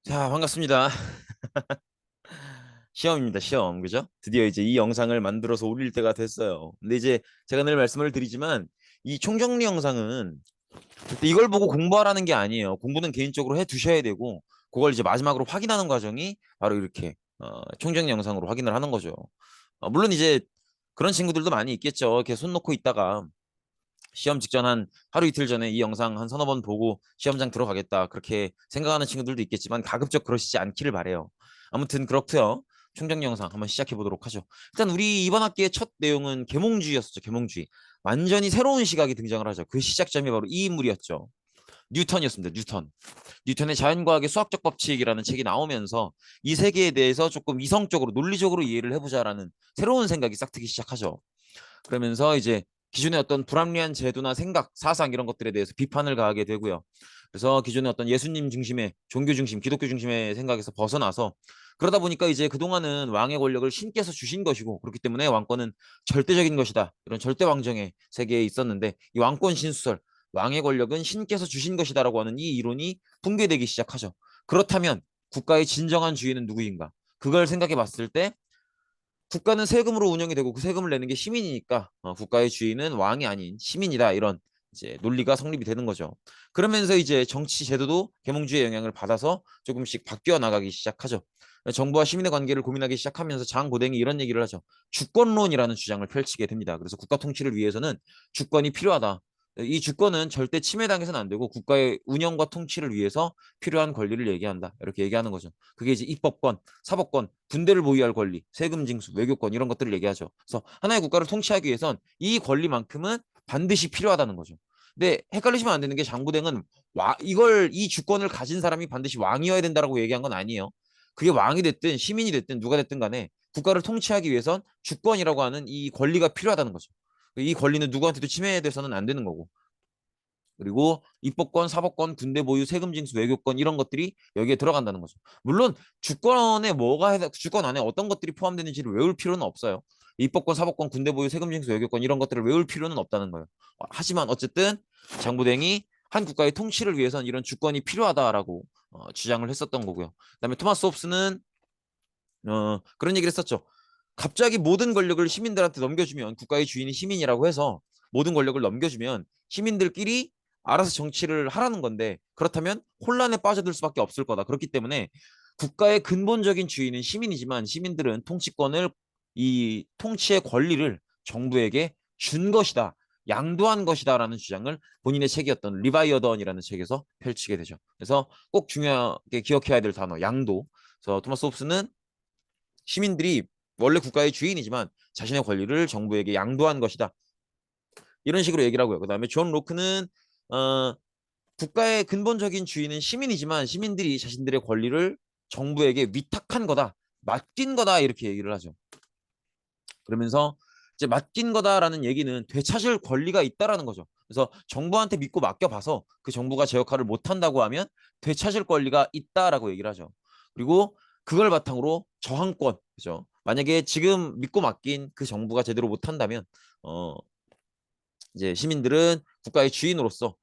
자, 반갑습니다. 시험입니다, 시험. 그죠? 드디어 이제 이 영상을 만들어서 올릴 때가 됐어요. 근데 이제 제가 늘 말씀을 드리지만 이 총정리 영상은 절대 이걸 보고 공부하라는 게 아니에요. 공부는 개인적으로 해 두셔야 되고 그걸 이제 마지막으로 확인하는 과정이 바로 이렇게 총정리 영상으로 확인을 하는 거죠. 물론 이제 그런 친구들도 많이 있겠죠. 이렇게 손 놓고 있다가 시험 직전 한 하루 이틀 전에 이 영상 한 서너 번 보고 시험장 들어가겠다 그렇게 생각하는 친구들도 있겠지만 가급적 그러시지 않기를 바래요. 아무튼 그렇고요. 총정 영상 한번 시작해 보도록 하죠. 일단 우리 이번 학기의 첫 내용은 계몽주의였었죠. 계몽주의. 완전히 새로운 시각이 등장을 하죠. 그 시작점이 바로 이 인물이었죠. 뉴턴이었습니다. 뉴턴. 뉴턴의 자연과학의 수학적 법칙이라는 책이 나오면서 이 세계에 대해서 조금 이성적으로 논리적으로 이해를 해보자라는 새로운 생각이 싹트기 시작하죠. 그러면서 이제 기존의 어떤 불합리한 제도나 생각, 사상 이런 것들에 대해서 비판을 가하게 되고요. 그래서 기존의 어떤 예수님 중심의 종교 중심, 기독교 중심의 생각에서 벗어나서 그러다 보니까 이제 그동안은 왕의 권력을 신께서 주신 것이고 그렇기 때문에 왕권은 절대적인 것이다. 이런 절대 왕정의 세계에 있었는데 이 왕권 신수설, 왕의 권력은 신께서 주신 것이다라고 하는 이 이론이 붕괴되기 시작하죠. 그렇다면 국가의 진정한 주인은 누구인가? 그걸 생각해 봤을 때 국가는 세금으로 운영이 되고 그 세금을 내는 게 시민이니까 국가의 주인은 왕이 아닌 시민이다 이런 이제 논리가 성립이 되는 거죠. 그러면서 이제 정치 제도도 계몽주의 영향을 받아서 조금씩 바뀌어 나가기 시작하죠. 정부와 시민의 관계를 고민하기 시작하면서 장고댕이 이런 얘기를 하죠. 주권론이라는 주장을 펼치게 됩니다. 그래서 국가 통치를 위해서는 주권이 필요하다. 이 주권은 절대 침해당해서는 안 되고 국가의 운영과 통치를 위해서 필요한 권리를 얘기한다. 이렇게 얘기하는 거죠. 그게 이제 입법권, 사법권, 군대를 보유할 권리, 세금 징수, 외교권 이런 것들을 얘기하죠. 그래서 하나의 국가를 통치하기 위해선 이 권리만큼은 반드시 필요하다는 거죠. 근데 헷갈리시면 안 되는 게 장부댕은 이걸 이 주권을 가진 사람이 반드시 왕이어야 된다라고 얘기한 건 아니에요. 그게 왕이 됐든 시민이 됐든 누가 됐든 간에 국가를 통치하기 위해선 주권이라고 하는 이 권리가 필요하다는 거죠. 이 권리는 누구한테도 침해돼서는 안 되는 거고. 그리고 입법권, 사법권, 군대 보유, 세금 징수, 외교권 이런 것들이 여기에 들어간다는 거죠. 물론 주권에 주권 안에 어떤 것들이 포함되는지를 외울 필요는 없어요. 입법권, 사법권, 군대 보유, 세금 징수, 외교권 이런 것들을 외울 필요는 없다는 거예요. 하지만 어쨌든 장부댕이 한 국가의 통치를 위해서는 이런 주권이 필요하다라고 주장을 했었던 거고요. 그다음에 토마스 홉스는 그런 얘기를 했었죠. 갑자기 모든 권력을 시민들한테 넘겨주면 국가의 주인이 시민이라고 해서 모든 권력을 넘겨주면 시민들끼리 알아서 정치를 하라는 건데 그렇다면 혼란에 빠져들 수밖에 없을 거다. 그렇기 때문에 국가의 근본적인 주인은 시민이지만 시민들은 통치권을 이 통치의 권리를 정부에게 준 것이다. 양도한 것이다라는 주장을 본인의 책이었던 리바이어던이라는 책에서 펼치게 되죠. 그래서 꼭 중요하게 기억해야 될 단어 양도. 그래서 토마스 홉스는 시민들이 원래 국가의 주인이지만 자신의 권리를 정부에게 양도한 것이다. 이런 식으로 얘기를 하고요. 그다음에 존 로크는 어, 국가의 근본적인 주인은 시민이지만 시민들이 자신들의 권리를 정부에게 위탁한 거다. 맡긴 거다. 이렇게 얘기를 하죠. 그러면서 이제 맡긴 거다라는 얘기는 되찾을 권리가 있다라는 거죠. 그래서 정부한테 믿고 맡겨봐서 그 정부가 제 역할을 못한다고 하면 되찾을 권리가 있다라고 얘기를 하죠. 그리고 그걸 바탕으로 저항권, 그죠? 만약에 지금 믿고 맡긴 그 정부가 제대로 못한다면, 이제 시민들은 국가의 주인으로서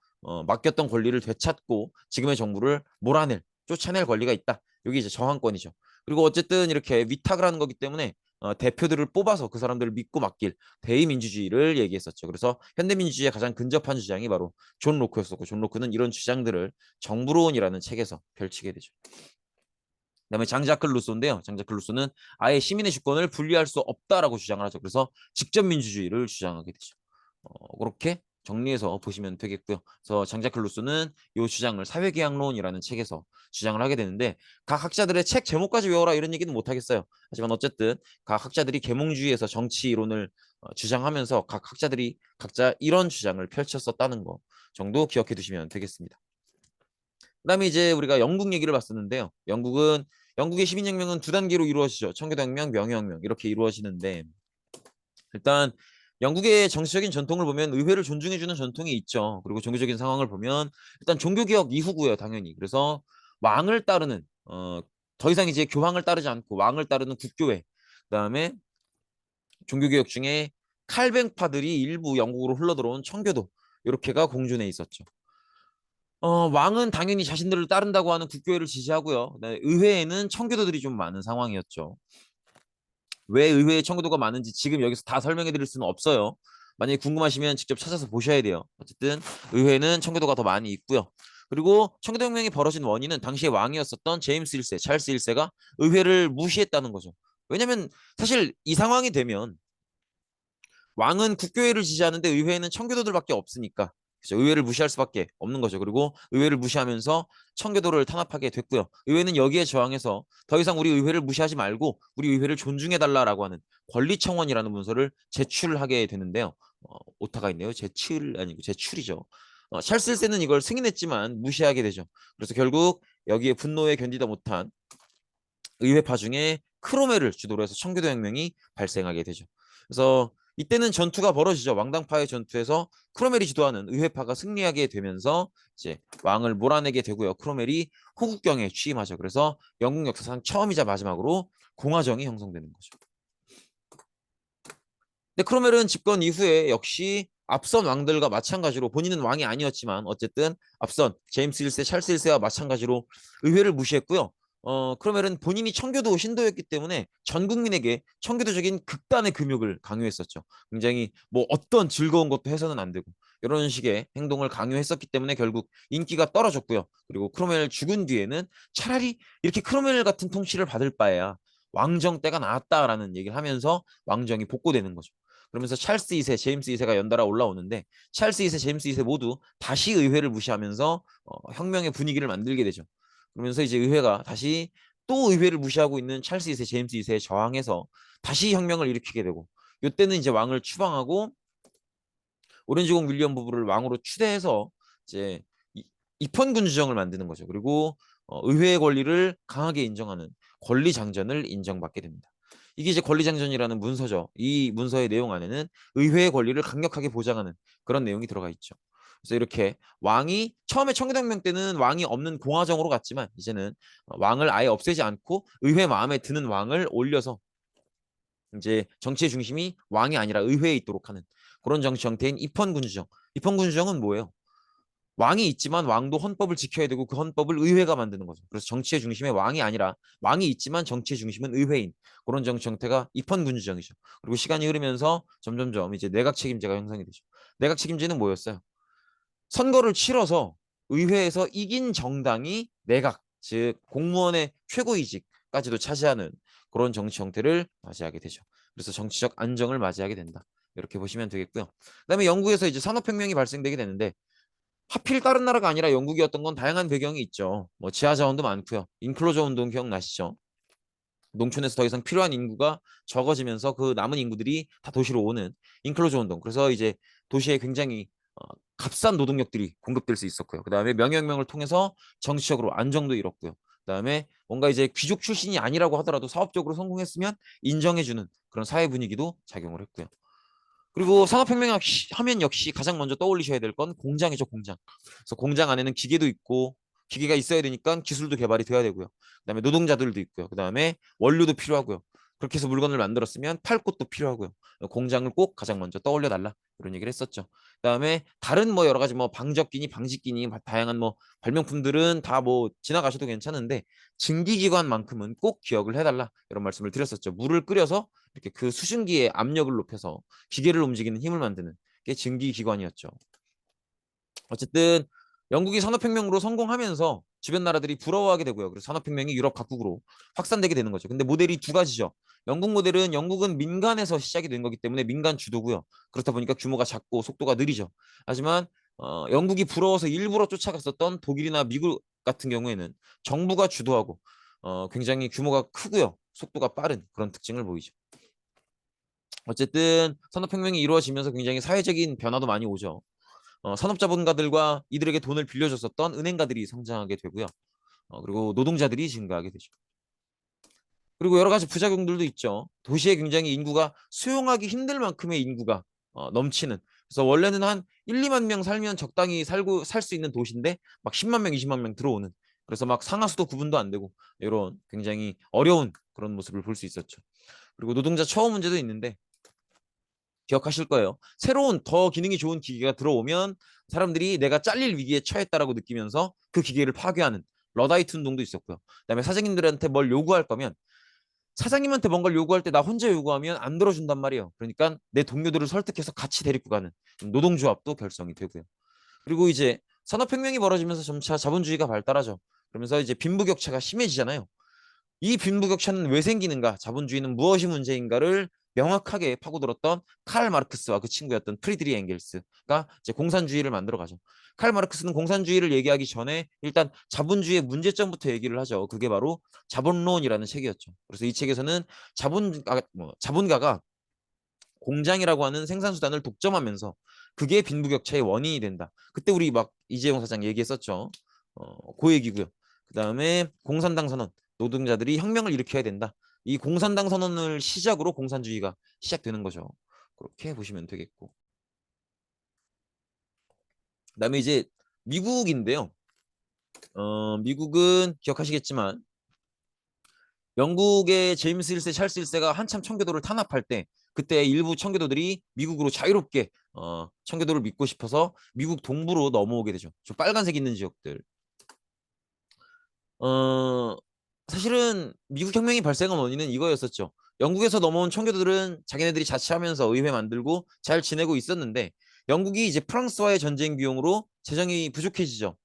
맡겼던 권리를 되찾고 지금의 정부를 몰아낼, 쫓아낼 권리가 있다. 여기 이제 저항권이죠. 그리고 어쨌든 이렇게 위탁을 하는 거기 때문에 대표들을 뽑아서 그 사람들을 믿고 맡길 대의민주주의를 얘기했었죠. 그래서 현대민주주의에 가장 근접한 주장이 바로 존 로크였었고 존 로크는 이런 주장들을 정부론이라는 책에서 펼치게 되죠. 그다음에 장자크 루소인데요. 장자크 루소는 아예 시민의 주권을 분리할 수 없다라고 주장을 하죠. 그래서 직접 민주주의를 주장하게 되죠. 그렇게 정리해서 보시면 되겠고요. 그래서 장자크 루소는 이 주장을 사회계약론이라는 책에서 주장을 하게 되는데 각 학자들의 책 제목까지 외워라 이런 얘기는 못 하겠어요. 하지만 어쨌든 각 학자들이 계몽주의에서 정치 이론을 주장하면서 각 학자들이 각자 이런 주장을 펼쳤었다는 거 정도 기억해 두시면 되겠습니다. 그다음에 이제 우리가 영국 얘기를 봤었는데요. 영국의 시민혁명은 두 단계로 이루어지죠. 청교도혁명, 명예혁명 이렇게 이루어지는데 일단 영국의 정치적인 전통을 보면 의회를 존중해주는 전통이 있죠. 그리고 종교적인 상황을 보면 일단 종교개혁 이후고요, 당연히. 그래서 왕을 따르는 더 이상 이제 교황을 따르지 않고 왕을 따르는 국교회. 그다음에 종교개혁 중에 칼뱅파들이 일부 영국으로 흘러들어온 청교도 이렇게가 공존해 있었죠. 왕은 당연히 자신들을 따른다고 하는 국교회를 지지하고요. 그다음에 의회에는 청교도들이 좀 많은 상황이었죠. 왜 의회에 청교도가 많은지 지금 여기서 다 설명해 드릴 수는 없어요. 만약에 궁금하시면 직접 찾아서 보셔야 돼요. 어쨌든 의회는 청교도가 더 많이 있고요. 그리고 청교도 혁명이 벌어진 원인은 당시에 왕이었었던 제임스 1세, 찰스 1세가 의회를 무시했다는 거죠. 왜냐면 사실 이 상황이 되면 왕은 국교회를 지지하는데 의회에는 청교도들밖에 없으니까 그죠? 의회를 무시할 수밖에 없는 거죠. 그리고 의회를 무시하면서 청교도를 탄압하게 됐고요. 의회는 여기에 저항해서 더 이상 우리 의회를 무시하지 말고 우리 의회를 존중해달라라고 하는 권리청원이라는 문서를 제출하게 되는데요. 오타가 있네요. 제출 아니고 제출이죠. 찰스 1세는 이걸 승인했지만 무시하게 되죠. 그래서 결국 여기에 분노에 견디다 못한 의회파 중에 크로멜을 주도로 해서 청교도 혁명이 발생하게 되죠. 그래서 이때는 전투가 벌어지죠. 왕당파의 전투에서 크로멜이 주도하는 의회파가 승리하게 되면서 이제 왕을 몰아내게 되고요. 크로멜이 호국경에 취임하죠. 그래서 영국 역사상 처음이자 마지막으로 공화정이 형성되는 거죠. 근데 크로멜은 집권 이후에 역시 앞선 왕들과 마찬가지로 본인은 왕이 아니었지만 어쨌든 앞선 제임스 1세, 찰스 1세와 마찬가지로 의회를 무시했고요. 크로멜은 본인이 청교도 신도였기 때문에 전 국민에게 청교도적인 극단의 금욕을 강요했었죠. 굉장히 뭐 어떤 즐거운 것도 해서는 안 되고 이런 식의 행동을 강요했었기 때문에 결국 인기가 떨어졌고요. 그리고 크로멜 죽은 뒤에는 차라리 이렇게 크로멜 같은 통치를 받을 바에야 왕정 때가 나았다라는 얘기를 하면서 왕정이 복고되는 거죠. 그러면서 찰스 2세, 제임스 2세가 연달아 올라오는데 찰스 2세, 제임스 2세 모두 다시 의회를 무시하면서 혁명의 분위기를 만들게 되죠. 그러면서 이제 의회가 다시 또 의회를 무시하고 있는 찰스 2세, 제임스 2세에 저항해서 다시 혁명을 일으키게 되고 이때는 이제 왕을 추방하고 오렌지공 윌리엄 부부를 왕으로 추대해서 이제 입헌군주정을 만드는 거죠. 그리고 의회의 권리를 강하게 인정하는 권리장전을 인정받게 됩니다. 이게 이제 권리장전이라는 문서죠. 이 문서의 내용 안에는 의회의 권리를 강력하게 보장하는 그런 내용이 들어가 있죠. 그래서 이렇게 왕이 처음에 청교도혁명 때는 왕이 없는 공화정으로 갔지만 이제는 왕을 아예 없애지 않고 의회 마음에 드는 왕을 올려서 이제 정치의 중심이 왕이 아니라 의회에 있도록 하는 그런 정치 형태인 입헌군주정. 입헌군주정은 뭐예요? 왕이 있지만 왕도 헌법을 지켜야 되고 그 헌법을 의회가 만드는 거죠. 그래서 정치의 중심에 왕이 아니라 왕이 있지만 정치의 중심은 의회인 그런 정치 형태가 입헌군주정이죠. 그리고 시간이 흐르면서 점점점 이제 내각 책임제가 형성이 되죠. 내각 책임제는 뭐였어요? 선거를 치러서 의회에서 이긴 정당이 내각, 즉 공무원의 최고이직까지도 차지하는 그런 정치 형태를 맞이하게 되죠. 그래서 정치적 안정을 맞이하게 된다. 이렇게 보시면 되겠고요. 그다음에 영국에서 이제 산업혁명이 발생되게 되는데 하필 다른 나라가 아니라 영국이었던 건 다양한 배경이 있죠. 뭐 지하 자원도 많고요. 인클로저 운동 기억나시죠? 농촌에서 더 이상 필요한 인구가 적어지면서 그 남은 인구들이 다 도시로 오는 인클로저 운동. 그래서 이제 도시에 굉장히 값싼 노동력들이 공급될 수 있었고요. 그다음에 명예혁명을 통해서 정치적으로 안정도 이뤘고요. 그다음에 뭔가 이제 귀족 출신이 아니라고 하더라도 사업적으로 성공했으면 인정해주는 그런 사회 분위기도 작용을 했고요. 그리고 산업혁명 하면 역시 가장 먼저 떠올리셔야 될 건 공장이죠, 공장. 그래서 공장 안에는 기계도 있고 기계가 있어야 되니까 기술도 개발이 돼야 되고요. 그다음에 노동자들도 있고요. 그다음에 원료도 필요하고요. 그렇게 해서 물건을 만들었으면 팔 곳도 필요하고요. 공장을 꼭 가장 먼저 떠올려 달라 그런 얘기를 했었죠. 그다음에 다른 뭐 여러 가지 뭐 방적기니 방직기니 다양한 뭐 발명품들은 다 뭐 지나가셔도 괜찮은데 증기기관만큼은 꼭 기억을 해달라 이런 말씀을 드렸었죠. 물을 끓여서 이렇게 그 수증기의 압력을 높여서 기계를 움직이는 힘을 만드는 게 증기기관이었죠. 어쨌든 영국이 산업혁명으로 성공하면서 주변 나라들이 부러워하게 되고요. 그래서 산업혁명이 유럽 각국으로 확산되게 되는 거죠. 근데 모델이 두 가지죠. 영국은 민간에서 시작이 된 거기 때문에 민간 주도고요. 그렇다 보니까 규모가 작고 속도가 느리죠. 하지만 영국이 부러워서 일부러 쫓아갔었던 독일이나 미국 같은 경우에는 정부가 주도하고 굉장히 규모가 크고요. 속도가 빠른 그런 특징을 보이죠. 어쨌든 산업혁명이 이루어지면서 굉장히 사회적인 변화도 많이 오죠. 산업자본가들과 이들에게 돈을 빌려줬었던 은행가들이 성장하게 되고요. 그리고 노동자들이 증가하게 되죠. 그리고 여러 가지 부작용들도 있죠. 도시에 굉장히 인구가 수용하기 힘들 만큼의 인구가 넘치는. 그래서 원래는 한 1, 2만 명 살면 적당히 살고 살 수 있는 도시인데 막 10만 명, 20만 명 들어오는. 그래서 막 상하수도 구분도 안 되고 이런 굉장히 어려운 그런 모습을 볼 수 있었죠. 그리고 노동자 처우 문제도 있는데 기억하실 거예요. 새로운 더 기능이 좋은 기계가 들어오면 사람들이 내가 잘릴 위기에 처했다라고 느끼면서 그 기계를 파괴하는 러다이트 운동도 있었고요. 그다음에 사장님들한테 뭘 요구할 거면 사장님한테 뭔가를 요구할 때 나 혼자 요구하면 안 들어준단 말이에요. 그러니까 내 동료들을 설득해서 같이 데리고 가는 노동조합도 결성이 되고요. 그리고 이제 산업혁명이 벌어지면서 점차 자본주의가 발달하죠. 그러면서 이제 빈부격차가 심해지잖아요. 이 빈부격차는 왜 생기는가? 자본주의는 무엇이 문제인가를 명확하게 파고들었던 칼 마르크스와 그 친구였던 프리드리 엥겔스가 이제 공산주의를 만들어 가죠. 칼 마르크스는 공산주의를 얘기하기 전에 일단 자본주의의 문제점부터 얘기를 하죠. 그게 바로 자본론이라는 책이었죠. 그래서 이 책에서는 자본가가 공장이라고 하는 생산수단을 독점하면서 그게 빈부격차의 원인이 된다. 그때 우리 막 이재용 사장 얘기했었죠. 그 얘기고요. 그 다음에 공산당 선언, 노동자들이 혁명을 일으켜야 된다. 이 공산당 선언을 시작으로 공산주의가 시작되는 거죠. 그렇게 보시면 되겠고. 그다음에 이제 미국인데요. 미국은 기억하시겠지만 영국의 제임스 1세, 찰스 1세가 한참 청교도를 탄압할 때 그때 일부 청교도들이 미국으로 자유롭게 청교도를 믿고 싶어서 미국 동부로 넘어오게 되죠. 저 빨간색 있는 지역들. 어, 사실은 미국 혁명이 발생한 원인은 이거였었죠. 영국에서 넘어온 청교도들은 자기네들이 자치하면서 의회 만들고 잘 지내고 있었는데 영국이 이제 프랑스와의 전쟁 비용으로 재정이 부족해지죠.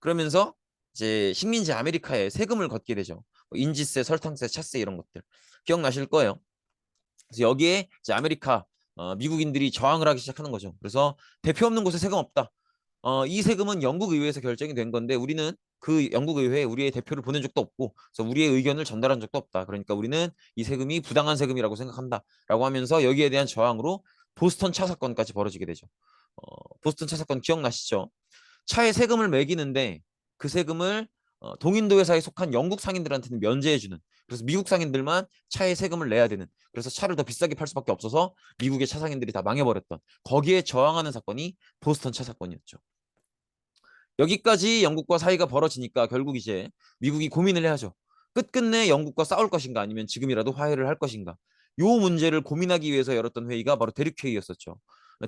그러면서 이제 식민지 아메리카에 세금을 걷게 되죠. 뭐 인지세, 설탕세, 차세 이런 것들 기억나실 거예요. 그래서 여기에 이제 아메리카 미국인들이 저항을 하기 시작하는 거죠. 그래서 대표 없는 곳에 세금 없다. 이 세금은 영국 의회에서 결정이 된 건데 우리는 그 영국 의회에 우리의 대표를 보낸 적도 없고 그래서 우리의 의견을 전달한 적도 없다. 그러니까 우리는 이 세금이 부당한 세금이라고 생각한다라고 하면서 여기에 대한 저항으로 보스턴 차 사건까지 벌어지게 되죠. 보스턴 차 사건 기억나시죠? 차에 세금을 매기는데 그 세금을 동인도 회사에 속한 영국 상인들한테는 면제해주는 그래서 미국 상인들만 차에 세금을 내야 되는 그래서 차를 더 비싸게 팔 수밖에 없어서 미국의 차 상인들이 다 망해버렸던 거기에 저항하는 사건이 보스턴 차 사건이었죠. 여기까지 영국과 사이가 벌어지니까 결국 이제 미국이 고민을 해야죠. 끝끝내 영국과 싸울 것인가 아니면 지금이라도 화해를 할 것인가. 요 문제를 고민하기 위해서 열었던 회의가 바로 대륙회의였었죠.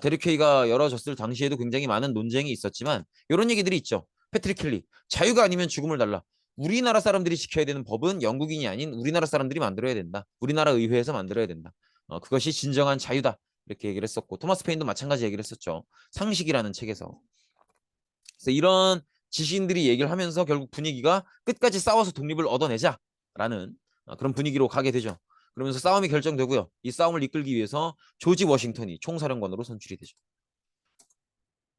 대륙회의가 열어졌을 당시에도 굉장히 많은 논쟁이 있었지만 이런 얘기들이 있죠. 패트릭 킬리, 자유가 아니면 죽음을 달라. 우리나라 사람들이 지켜야 되는 법은 영국인이 아닌 우리나라 사람들이 만들어야 된다. 우리나라 의회에서 만들어야 된다. 그것이 진정한 자유다. 이렇게 얘기를 했었고 토마스 페인도 마찬가지 얘기를 했었죠. 상식이라는 책에서. 그래서 이런 지식인들이 얘기를 하면서 결국 분위기가 끝까지 싸워서 독립을 얻어내자라는 그런 분위기로 가게 되죠. 그러면서 싸움이 결정되고요. 이 싸움을 이끌기 위해서 조지 워싱턴이 총사령관으로 선출이 되죠.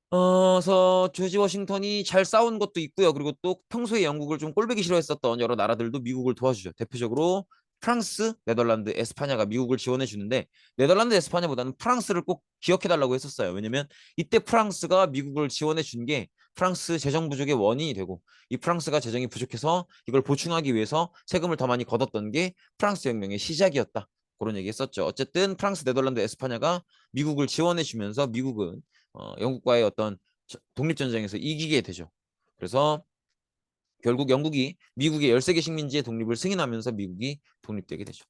그래서 조지 워싱턴이 잘 싸운 것도 있고요. 그리고 또 평소에 영국을 좀 꼴보기 싫어했었던 여러 나라들도 미국을 도와주죠. 대표적으로 프랑스, 네덜란드, 에스파냐가 미국을 지원해 주는데 네덜란드, 에스파냐보다는 프랑스를 꼭 기억해 달라고 했었어요. 왜냐면 이때 프랑스가 미국을 지원해 준 게 프랑스 재정 부족의 원인이 되고 이 프랑스가 재정이 부족해서 이걸 보충하기 위해서 세금을 더 많이 걷었던 게 프랑스 혁명의 시작이었다. 그런 얘기 했었죠. 어쨌든 프랑스, 네덜란드, 에스파냐가 미국을 지원해 주면서 미국은 영국과의 어떤 독립전쟁에서 이기게 되죠. 그래서 결국 영국이 미국의 13개 식민지의 독립을 승인하면서 미국이 독립되게 되죠.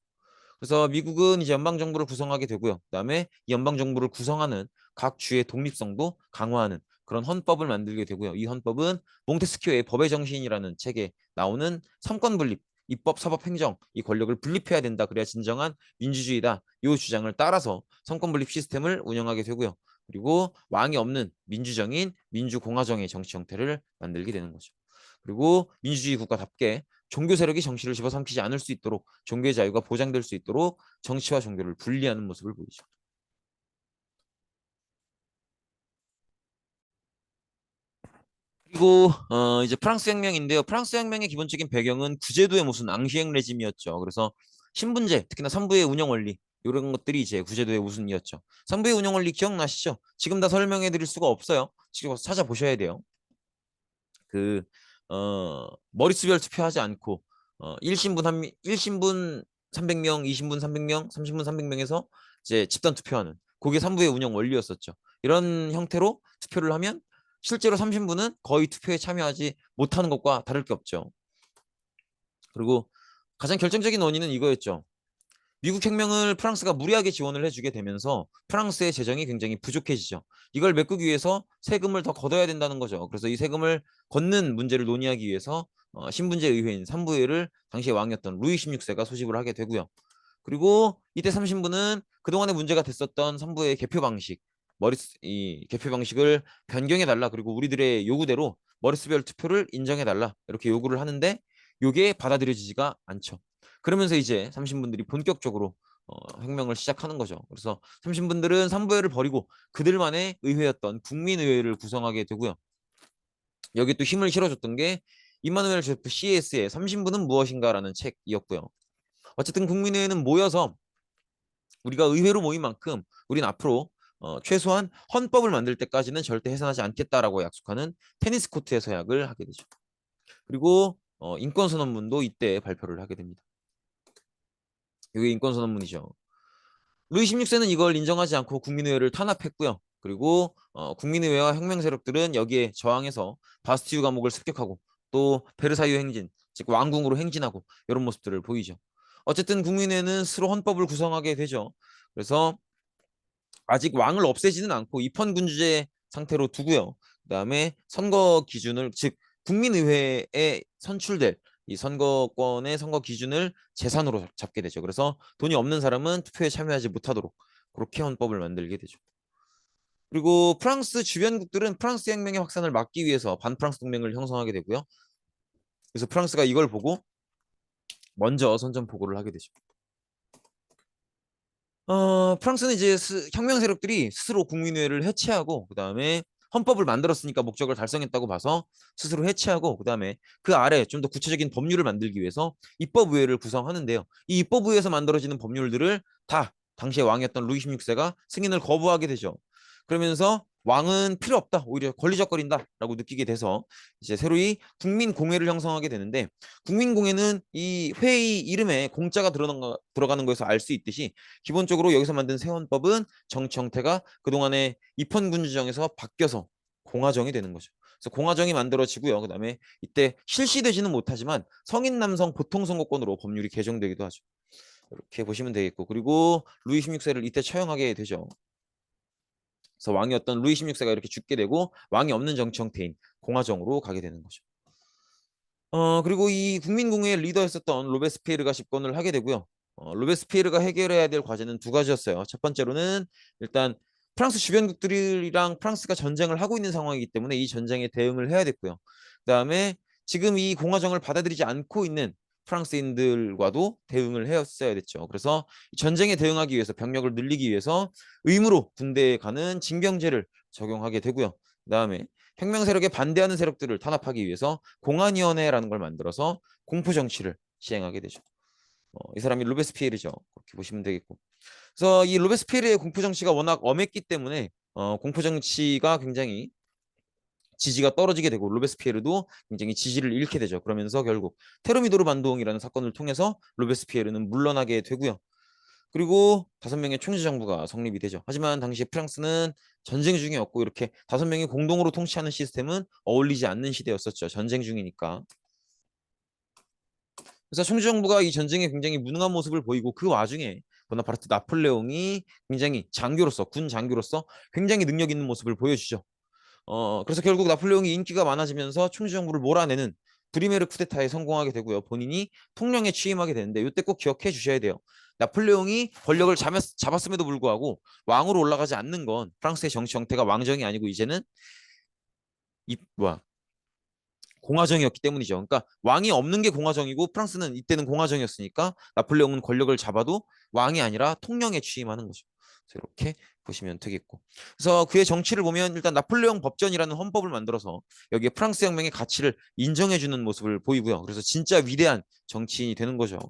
그래서 미국은 이제 연방정부를 구성하게 되고요. 그다음에 이 연방정부를 구성하는 각 주의 독립성도 강화하는 그런 헌법을 만들게 되고요. 이 헌법은 몽테스키오의 법의 정신이라는 책에 나오는 삼권 분립, 입법, 사법, 행정 이 권력을 분립해야 된다. 그래야 진정한 민주주의다. 이 주장을 따라서 삼권 분립 시스템을 운영하게 되고요. 그리고 왕이 없는 민주정인 민주공화정의 정치 형태를 만들게 되는 거죠. 그리고 민주주의 국가답게 종교 세력이 정치를 집어삼키지 않을 수 있도록 종교의 자유가 보장될 수 있도록 정치와 종교를 분리하는 모습을 보이죠. 그리고 이제 프랑스 혁명인데요. 프랑스 혁명의 기본적인 배경은 구제도의 무슨 앙시행 레짐이었죠. 그래서 신분제, 특히나 산부의 운영 원리 이런 것들이 이제 구제도의 우선이었죠. 산부의 운영 원리 기억나시죠? 지금 다 설명해 드릴 수가 없어요. 지금 와서 찾아보셔야 돼요. 그 머릿수별 투표하지 않고 1신분 300명, 2신분 300명, 3신분 300명에서 이제 집단 투표하는 그게 삼부의 운영 원리였었죠. 이런 형태로 투표를 하면 실제로 3신분은 거의 투표에 참여하지 못하는 것과 다를 게 없죠. 그리고 가장 결정적인 원인은 이거였죠. 미국 혁명을 프랑스가 무리하게 지원을 해주게 되면서 프랑스의 재정이 굉장히 부족해지죠. 이걸 메꾸기 위해서 세금을 더 걷어야 된다는 거죠. 그래서 이 세금을 걷는 문제를 논의하기 위해서 신분제 의회인 삼부회를 당시의 왕이었던 루이 16세가 소집을 하게 되고요. 그리고 이때 삼신부는 그동안에 문제가 됐었던 삼부의 개표 방식, 이 개표 방식을 변경해 달라. 그리고 우리들의 요구대로 머리수별 투표를 인정해 달라. 이렇게 요구를 하는데 이게 받아들여지지가 않죠. 그러면서 이제 삼신분들이 본격적으로 혁명을 시작하는 거죠. 그래서 삼신분들은 삼부회를 버리고 그들만의 의회였던 국민의회를 구성하게 되고요. 여기 또 힘을 실어줬던 게 이마누엘 조세프 CS의 삼신부는 무엇인가라는 책이었고요. 어쨌든 국민의회는 모여서 우리가 의회로 모인 만큼 우린 앞으로 최소한 헌법을 만들 때까지는 절대 해산하지 않겠다라고 약속하는 테니스 코트의 서약을 하게 되죠. 그리고 인권선언문도 이때 발표를 하게 됩니다. 이게 인권선언문이죠. 루이 16세는 이걸 인정하지 않고 국민의회를 탄압했고요. 그리고 국민의회와 혁명 세력들은 여기에 저항해서 바스티유 감옥을 습격하고 또 베르사유 행진, 즉 왕궁으로 행진하고 이런 모습들을 보이죠. 어쨌든 국민회는 스스로 헌법을 구성하게 되죠. 그래서 아직 왕을 없애지는 않고 입헌군주제 상태로 두고요. 그다음에 선거 기준을 즉 국민의회에 선출될 이 선거권의 선거 기준을 재산으로 잡게 되죠. 그래서 돈이 없는 사람은 투표에 참여하지 못하도록 그렇게 헌법을 만들게 되죠. 그리고 프랑스 주변국들은 프랑스 혁명의 확산을 막기 위해서 반프랑스 동맹을 형성하게 되고요. 그래서 프랑스가 이걸 보고 먼저 선전포고를 하게 되죠. 프랑스는 이제 혁명 세력들이 스스로 국민의회를 해체하고 그다음에 헌법을 만들었으니까 목적을 달성했다고 봐서 스스로 해체하고 그다음에 그 아래 좀 더 구체적인 법률을 만들기 위해서 입법의회를 구성하는데요. 이 입법의회에서 만들어지는 법률들을 다 당시의 왕이었던 루이 16세가 승인을 거부하게 되죠. 그러면서 왕은 필요 없다, 오히려 권리적거린다라고 느끼게 돼서 이제 새로이 국민공회를 형성하게 되는데 국민공회는 이 회의 이름에 공짜가 들어가는 거에서 알 수 있듯이 기본적으로 여기서 만든 새 헌법은 정치 형태가 그동안의 입헌군주정에서 바뀌어서 공화정이 되는 거죠. 그래서 공화정이 만들어지고요. 그다음에 이때 실시되지는 못하지만 성인 남성 보통선거권으로 법률이 개정되기도 하죠. 이렇게 보시면 되겠고 그리고 루이 16세를 이때 처형하게 되죠. 그래서 왕이었던 루이 16세가 이렇게 죽게 되고 왕이 없는 정치 형태인 공화정으로 가게 되는 거죠. 그리고 이 국민공회의 리더였었던 로베스피에르가 집권을 하게 되고요. 로베스피에르가 해결해야 될 과제는 두 가지였어요. 첫 번째로는 일단 프랑스 주변국들이랑 프랑스가 전쟁을 하고 있는 상황이기 때문에 이 전쟁에 대응을 해야 됐고요. 그다음에 지금 이 공화정을 받아들이지 않고 있는 프랑스인들과도 대응을 했어야 됐죠. 그래서 전쟁에 대응하기 위해서 병력을 늘리기 위해서 의무로 군대에 가는 징병제를 적용하게 되고요. 그다음에 혁명 세력에 반대하는 세력들을 탄압하기 위해서 공안위원회라는 걸 만들어서 공포 정치를 시행하게 되죠. 이 사람이 로베스피에르죠. 그렇게 보시면 되겠고. 그래서 이 로베스피에르의 공포 정치가 워낙 엄했기 때문에 공포 정치가 굉장히 지지가 떨어지게 되고 로베스피에르도 굉장히 지지를 잃게 되죠. 그러면서 결국 테르미도르 반동이라는 사건을 통해서 로베스피에르는 물러나게 되고요. 그리고 5명의 총재 정부가 성립이 되죠. 하지만 당시 프랑스는 전쟁 중이었고 이렇게 5명이 공동으로 통치하는 시스템은 어울리지 않는 시대였었죠. 전쟁 중이니까. 그래서 총재 정부가 이 전쟁에 굉장히 무능한 모습을 보이고 그 와중에 보나파르트 나폴레옹이 굉장히 장교로서 군 장교로서 굉장히 능력 있는 모습을 보여주죠. 그래서 결국 나폴레옹이 인기가 많아지면서 총재 정부를 몰아내는 브리메르 쿠데타에 성공하게 되고요. 본인이 통령에 취임하게 되는데 이때 꼭 기억해 주셔야 돼요. 나폴레옹이 권력을 잡았음에도 불구하고 왕으로 올라가지 않는 건 프랑스의 정치 형태가 왕정이 아니고 이제는 이 뭐야 공화정이었기 때문이죠. 그러니까 왕이 없는 게 공화정이고 프랑스는 이때는 공화정이었으니까 나폴레옹은 권력을 잡아도 왕이 아니라 통령에 취임하는 거죠. 그래서 이렇게 보시면 되겠고. 그래서 그의 정치를 보면 일단 나폴레옹 법전이라는 헌법을 만들어서 여기에 프랑스 혁명의 가치를 인정해주는 모습을 보이고요. 그래서 진짜 위대한 정치인이 되는 거죠.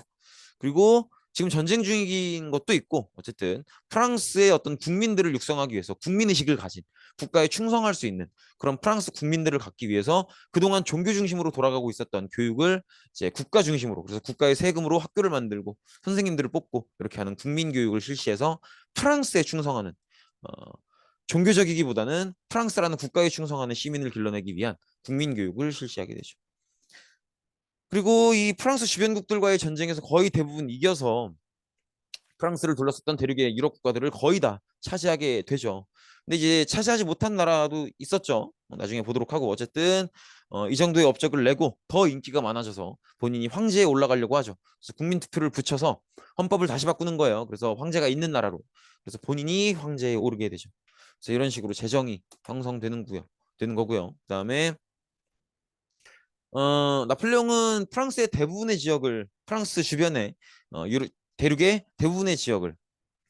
그리고 지금 전쟁 중인 것도 있고 어쨌든 프랑스의 어떤 국민들을 육성하기 위해서 국민의식을 가진 국가에 충성할 수 있는 그런 프랑스 국민들을 갖기 위해서 그동안 종교 중심으로 돌아가고 있었던 교육을 이제 국가 중심으로 그래서 국가의 세금으로 학교를 만들고 선생님들을 뽑고 이렇게 하는 국민 교육을 실시해서 프랑스에 충성하는 종교적이기보다는 프랑스라는 국가에 충성하는 시민을 길러내기 위한 국민 교육을 실시하게 되죠. 그리고 이 프랑스 주변국들과의 전쟁에서 거의 대부분 이겨서 프랑스를 둘러쌌던 대륙의 유럽 국가들을 거의 다 차지하게 되죠. 근데 이제 차지하지 못한 나라도 있었죠. 나중에 보도록 하고 어쨌든 이 정도의 업적을 내고 더 인기가 많아져서 본인이 황제에 올라가려고 하죠. 그래서 국민 투표를 붙여서 헌법을 다시 바꾸는 거예요. 그래서 황제가 있는 나라로. 그래서 본인이 황제에 오르게 되죠. 그래서 이런 식으로 재정이 되는 거고요. 그다음에 나폴레옹은 프랑스의 대부분의 지역을 프랑스 주변에 대륙의 대부분의 지역을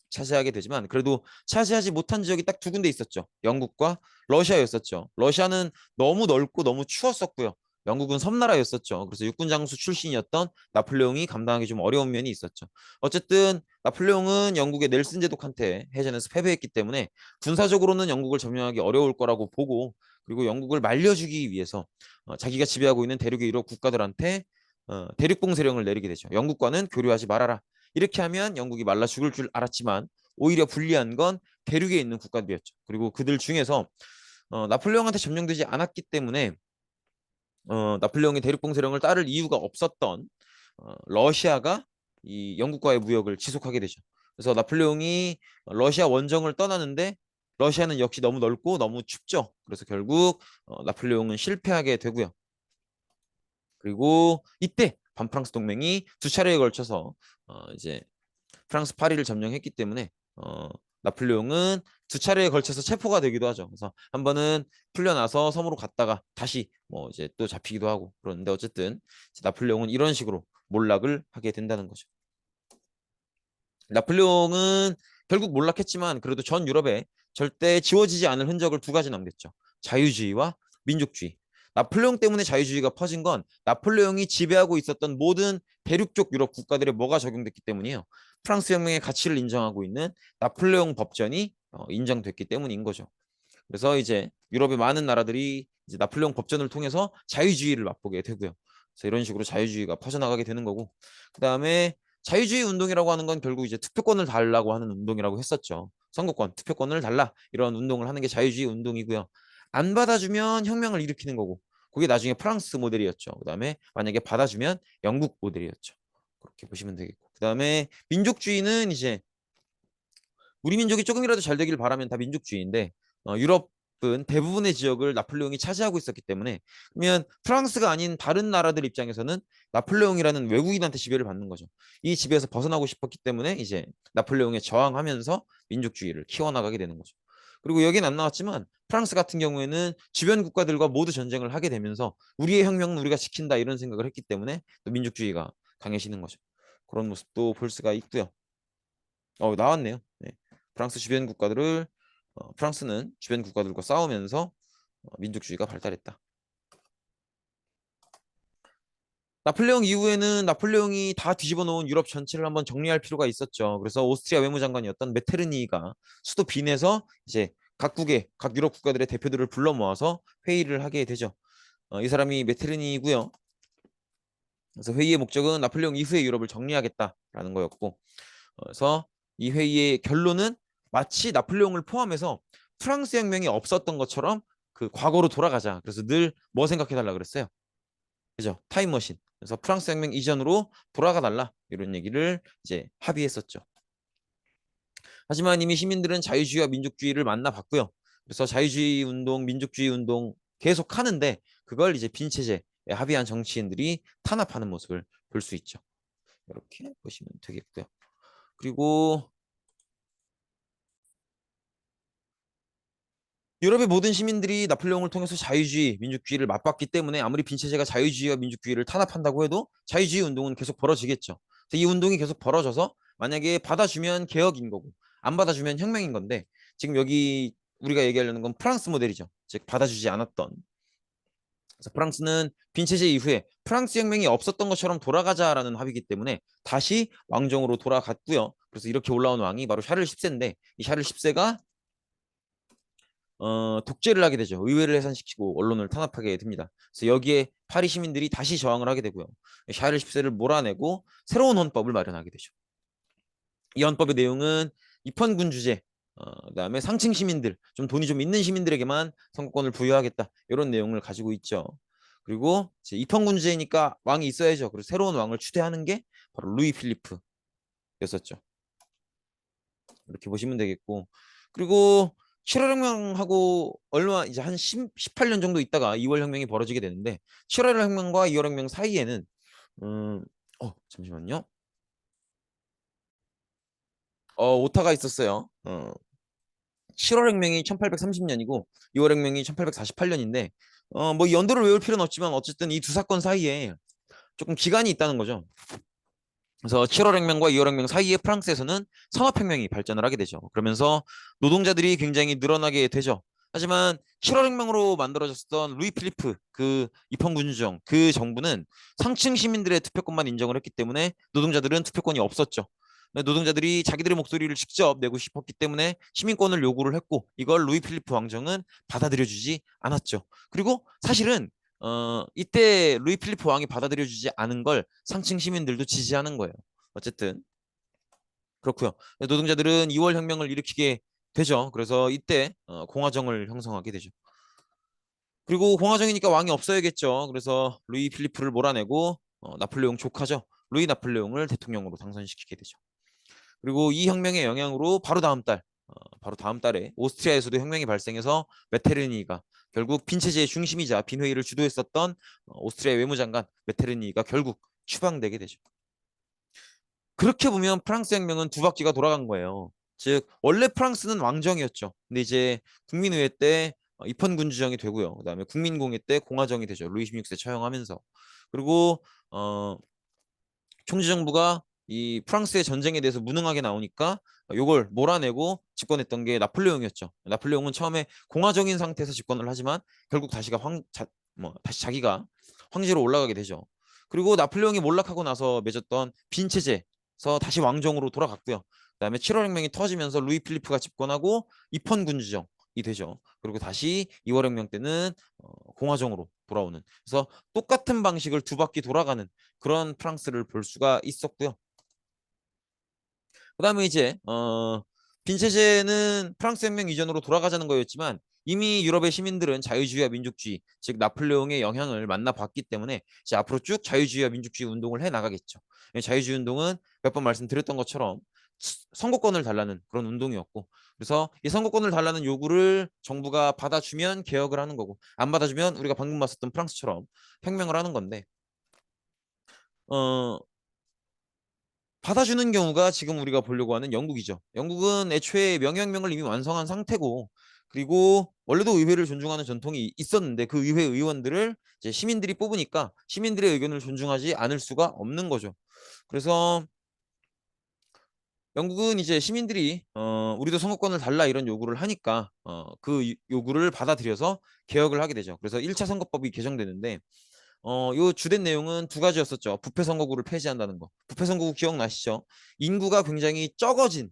차지하게 되지만 그래도 차지하지 못한 지역이 딱 두 군데 있었죠. 영국과 러시아였었죠. 러시아는 너무 넓고 너무 추웠었고요. 영국은 섬나라였었죠. 그래서 육군 장수 출신이었던 나폴레옹이 감당하기 좀 어려운 면이 있었죠. 어쨌든 나폴레옹은 영국의 넬슨 제독한테 해전에서 패배했기 때문에 군사적으로는 영국을 점령하기 어려울 거라고 보고 그리고 영국을 말려주기 위해서 자기가 지배하고 있는 대륙의 유럽 국가들한테 대륙봉쇄령을 내리게 되죠. 영국과는 교류하지 말아라. 이렇게 하면 영국이 말라 죽을 줄 알았지만 오히려 불리한 건 대륙에 있는 국가들이었죠. 그리고 그들 중에서 나폴레옹한테 점령되지 않았기 때문에 나폴레옹의 대륙봉쇄령을 따를 이유가 없었던 러시아가 이 영국과의 무역을 지속하게 되죠. 그래서 나폴레옹이 러시아 원정을 떠나는데 러시아는 역시 너무 넓고 너무 춥죠. 그래서 결국 나폴레옹은 실패하게 되고요. 그리고 이때 반프랑스 동맹이 두 차례에 걸쳐서 이제 프랑스 파리를 점령했기 때문에 나폴레옹은 두 차례에 걸쳐서 체포가 되기도 하죠. 그래서 한 번은 풀려나서 섬으로 갔다가 다시 뭐 이제 또 잡히기도 하고 그러는데 어쨌든 나폴레옹은 이런 식으로 몰락을 하게 된다는 거죠. 나폴레옹은 결국 몰락했지만 그래도 전 유럽에 절대 지워지지 않을 흔적을 두 가지 남겼죠. 자유주의와 민족주의. 나폴레옹 때문에 자유주의가 퍼진 건 나폴레옹이 지배하고 있었던 모든 대륙 쪽 유럽 국가들에 뭐가 적용됐기 때문이에요. 프랑스 혁명의 가치를 인정하고 있는 나폴레옹 법전이 인정됐기 때문인 거죠. 그래서 이제 유럽의 많은 나라들이 이제 나폴레옹 법전을 통해서 자유주의를 맛보게 되고요. 그래서 이런 식으로 자유주의가 퍼져나가게 되는 거고, 그 다음에 자유주의 운동이라고 하는 건 결국 이제 투표권을 달라고 하는 운동이라고 했었죠. 선거권, 투표권을 달라 이런 운동을 하는 게 자유주의 운동이고요. 안 받아주면 혁명을 일으키는 거고, 그게 나중에 프랑스 모델이었죠. 그 다음에 만약에 받아주면 영국 모델이었죠. 그렇게 보시면 되겠고, 그 다음에 민족주의는 이제 우리 민족이 조금이라도 잘 되길 바라면 다 민족주의인데 유럽은 대부분의 지역을 나폴레옹이 차지하고 있었기 때문에 그러면 프랑스가 아닌 다른 나라들 입장에서는 나폴레옹이라는 외국인한테 지배를 받는 거죠. 이 지배에서 벗어나고 싶었기 때문에 이제 나폴레옹에 저항하면서 민족주의를 키워나가게 되는 거죠. 그리고 여기는 안 나왔지만 프랑스 같은 경우에는 주변 국가들과 모두 전쟁을 하게 되면서 우리의 혁명은 우리가 지킨다 이런 생각을 했기 때문에 또 민족주의가 강해지는 거죠. 그런 모습도 볼 수가 있고요. 나왔네요. 네. 프랑스는 주변 국가들과 싸우면서 민족주의가 발달했다. 나폴레옹 이후에는 나폴레옹이 다 뒤집어 놓은 유럽 전체를 한번 정리할 필요가 있었죠. 그래서 오스트리아 외무장관이었던 메테르니가 수도 빈에서 이제 각 유럽 국가들의 대표들을 불러 모아서 회의를 하게 되죠. 이 사람이 메테르니이고요. 그래서 회의의 목적은 나폴레옹 이후의 유럽을 정리하겠다라는 거였고, 그래서 이 회의의 결론은 마치 나폴레옹을 포함해서 프랑스 혁명이 없었던 것처럼 그 과거로 돌아가자. 그래서 늘 뭐 생각해달라 그랬어요. 그죠? 타임머신. 그래서 프랑스 혁명 이전으로 돌아가 달라. 이런 얘기를 이제 합의했었죠. 하지만 이미 시민들은 자유주의와 민족주의를 만나봤고요. 그래서 자유주의 운동, 민족주의 운동 계속 하는데 그걸 이제 빈체제에 합의한 정치인들이 탄압하는 모습을 볼 수 있죠. 이렇게 보시면 되겠고요. 그리고 유럽의 모든 시민들이 나폴레옹을 통해서 자유주의, 민족주의를 맛봤기 때문에 아무리 빈체제가 자유주의와 민족주의를 탄압한다고 해도 자유주의 운동은 계속 벌어지겠죠. 그래서 이 운동이 계속 벌어져서 만약에 받아주면 개혁인 거고 안 받아주면 혁명인 건데 지금 여기 우리가 얘기하려는 건 프랑스 모델이죠. 즉 받아주지 않았던. 그래서 프랑스는 빈체제 이후에 프랑스 혁명이 없었던 것처럼 돌아가자라는 합의이기 때문에 다시 왕정으로 돌아갔고요. 그래서 이렇게 올라온 왕이 바로 샤를 10세인데 이 샤를 10세가 독재를 하게 되죠. 의회를 해산시키고 언론을 탄압하게 됩니다. 그래서 여기에 파리 시민들이 다시 저항을 하게 되고요. 샤를 10세를 몰아내고 새로운 헌법을 마련하게 되죠. 이 헌법의 내용은 입헌군 주제, 그다음에 상층 시민들, 좀 돈이 좀 있는 시민들에게만 선거권을 부여하겠다. 이런 내용을 가지고 있죠. 그리고 이제 입헌군 주제니까 왕이 있어야죠. 그리고 새로운 왕을 추대하는 게 바로 루이 필리프였었죠. 이렇게 보시면 되겠고 그리고 7월 혁명하고 얼마 이제 한 18년 정도 있다가 2월 혁명이 벌어지게 되는데 7월 혁명과 2월 혁명 사이에는 음, 잠시만요. 오타가 있었어요. 7월 혁명이 1830년이고 2월 혁명이 1848년인데 뭐 연도를 외울 필요는 없지만 어쨌든 이 두 사건 사이에 조금 기간이 있다는 거죠. 그래서 7월 혁명과 2월 혁명 사이에 프랑스에서는 산업혁명이 발전을 하게 되죠. 그러면서 노동자들이 굉장히 늘어나게 되죠. 하지만 7월 혁명으로 만들어졌던 루이 필리프 그 입헌군주정 그 정부는 상층 시민들의 투표권만 인정을 했기 때문에 노동자들은 투표권이 없었죠. 노동자들이 자기들의 목소리를 직접 내고 싶었기 때문에 시민권을 요구를 했고 이걸 루이 필리프 왕정은 받아들여주지 않았죠. 그리고 사실은 이때 루이 필리프 왕이 받아들여주지 않은 걸 상층 시민들도 지지하는 거예요. 어쨌든 그렇고요. 노동자들은 2월 혁명을 일으키게 되죠. 그래서 이때 공화정을 형성하게 되죠. 그리고 공화정이니까 왕이 없어야겠죠. 그래서 루이 필리프를 몰아내고 나폴레옹 조카죠. 루이 나폴레옹을 대통령으로 당선시키게 되죠. 그리고 이 혁명의 영향으로 바로 다음 달에 오스트리아에서도 혁명이 발생해서 메테르니가 결국 빈체제의 중심이자 빈회의를 주도했었던 오스트리아 외무장관 메테르니가 결국 추방되게 되죠. 그렇게 보면 프랑스 혁명은 두 바퀴가 돌아간 거예요. 즉 원래 프랑스는 왕정이었죠. 근데 이제 국민의회 때 입헌군주정이 되고요. 그다음에 국민공회 때 공화정이 되죠. 루이 16세 처형하면서. 그리고 총지정부가 이 프랑스의 전쟁에 대해서 무능하게 나오니까 요걸 몰아내고 집권했던 게 나폴레옹이었죠. 나폴레옹은 처음에 공화정인 상태에서 집권을 하지만 결국 다시 자기가 황제로 올라가게 되죠. 그리고 나폴레옹이 몰락하고 나서 맺었던 빈 체제에서 다시 왕정으로 돌아갔고요. 그다음에 7월 혁명이 터지면서 루이 필리프가 집권하고 입헌군주정이 되죠. 그리고 다시 2월 혁명 때는 공화정으로 돌아오는. 그래서 똑같은 방식을 두 바퀴 돌아가는 그런 프랑스를 볼 수가 있었고요. 그다음에 이제 빈체제는 프랑스 혁명 이전으로 돌아가자는 거였지만 이미 유럽의 시민들은 자유주의와 민족주의, 즉 나폴레옹의 영향을 만나봤기 때문에 이제 앞으로 쭉 자유주의와 민족주의 운동을 해 나가겠죠. 자유주의 운동은 몇 번 말씀드렸던 것처럼 선거권을 달라는 그런 운동이었고, 그래서 이 선거권을 달라는 요구를 정부가 받아주면 개혁을 하는 거고, 안 받아주면 우리가 방금 봤었던 프랑스처럼 혁명을 하는 건데, 어, 받아주는 경우가 지금 우리가 보려고 하는 영국이죠. 영국은 애초에 명예혁명을 이미 완성한 상태고 그리고 원래도 의회를 존중하는 전통이 있었는데 그 의회 의원들을 이제 시민들이 뽑으니까 시민들의 의견을 존중하지 않을 수가 없는 거죠. 그래서 영국은 이제 시민들이 우리도 선거권을 달라 이런 요구를 하니까 그 요구를 받아들여서 개혁을 하게 되죠. 그래서 1차 선거법이 개정되는데 요 주된 내용은 두 가지였었죠. 부패 선거구를 폐지한다는 거. 부패 선거구 기억나시죠? 인구가 굉장히 적어진